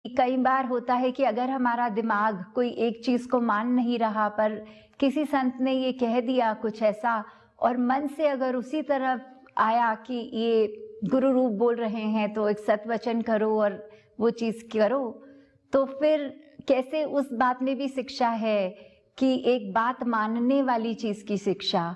कई बार होता है कि अगर हमारा दिमाग कोई एक चीज़ को मान नहीं रहा, पर किसी संत ने ये कह दिया कुछ ऐसा, और मन से अगर उसी तरफ आया कि ये गुरु रूप बोल रहे हैं तो एक सत्वचन करो और वो चीज़ करो, तो फिर कैसे उस बात में भी शिक्षा है कि एक बात मानने वाली चीज़ की शिक्षा।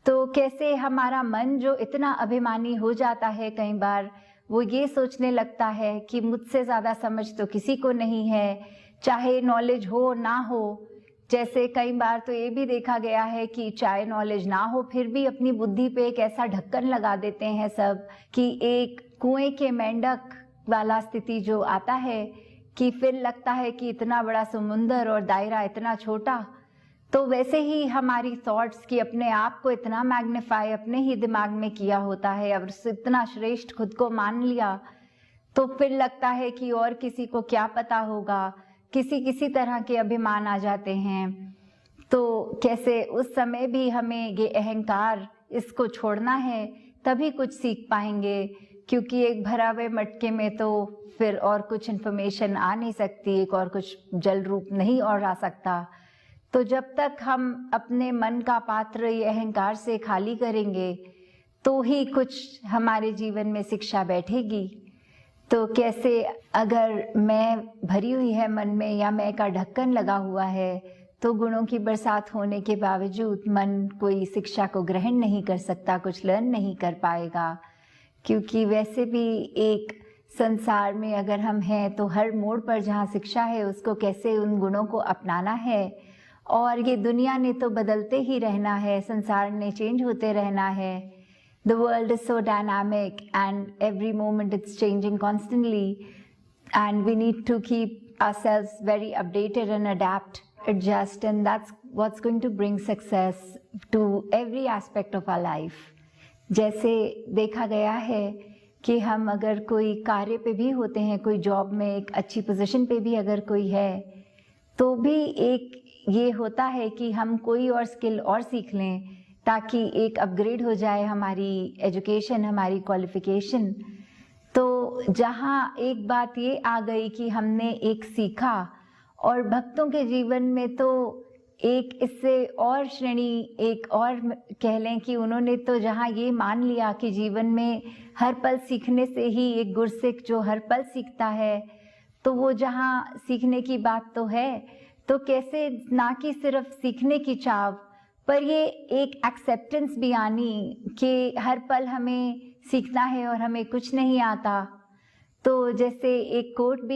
तो कैसे हमारा मन जो इतना अभिमानी हो जाता है, कई बार वो ये सोचने लगता है कि मुझसे ज़्यादा समझ तो किसी को नहीं है, चाहे नॉलेज हो ना हो। जैसे कई बार तो ये भी देखा गया है कि चाहे नॉलेज ना हो फिर भी अपनी बुद्धि पे एक ऐसा ढक्कन लगा देते हैं सब, कि एक कुएं के मेंढक वाला स्थिति जो आता है कि फिर लगता है कि इतना बड़ा समुंदर और दायरा इतना छोटा। तो वैसे ही हमारी थॉट्स की अपने आप को इतना मैग्नीफाई अपने ही दिमाग में किया होता है और इतना श्रेष्ठ खुद को मान लिया, तो फिर लगता है कि और किसी को क्या पता होगा, किसी तरह के अभिमान आ जाते हैं। तो कैसे उस समय भी हमें ये अहंकार इसको छोड़ना है, तभी कुछ सीख पाएंगे, क्योंकि एक भरा हुए मटके में तो फिर और कुछ इन्फॉर्मेशन आ नहीं सकती, एक और कुछ जल रूप नहीं और आ सकता। तो जब तक हम अपने मन का पात्र ये अहंकार से खाली करेंगे तो ही कुछ हमारे जीवन में शिक्षा बैठेगी। तो कैसे अगर मैं भरी हुई है मन में या मैं का ढक्कन लगा हुआ है, तो गुणों की बरसात होने के बावजूद मन कोई शिक्षा को ग्रहण नहीं कर सकता, कुछ लर्न नहीं कर पाएगा। क्योंकि वैसे भी एक संसार में अगर हम हैं तो हर मोड़ पर जहाँ शिक्षा है उसको कैसे उन गुणों को अपनाना है। और ये दुनिया ने तो बदलते ही रहना है, संसार ने चेंज होते रहना है। The world is so dynamic and every moment it's changing constantly, and we need to keep ourselves very updated and adapt, adjust, and that's what's going to bring success to every aspect of our life. जैसे देखा गया है कि हम अगर कोई कार्य पे भी होते हैं, कोई जॉब में एक अच्छी पोजीशन पे भी अगर कोई है, तो भी एक ये होता है कि हम कोई और स्किल और सीख लें ताकि एक अपग्रेड हो जाए हमारी एजुकेशन, हमारी क्वालिफिकेशन। तो जहाँ एक बात ये आ गई कि हमने एक सीखा, और भक्तों के जीवन में तो एक इससे और श्रेणी, एक और कह लें कि उन्होंने तो जहाँ ये मान लिया कि जीवन में हर पल सीखने से ही एक गुरसिख जो हर पल सीखता है, तो वो जहाँ सीखने की बात तो है, तो कैसे ना कि सिर्फ सीखने की चाव, पर ये एक एक्सेप्टेंस भी आनी कि हर पल हमें सीखना है और हमें कुछ नहीं आता। तो जैसे एक कोट भी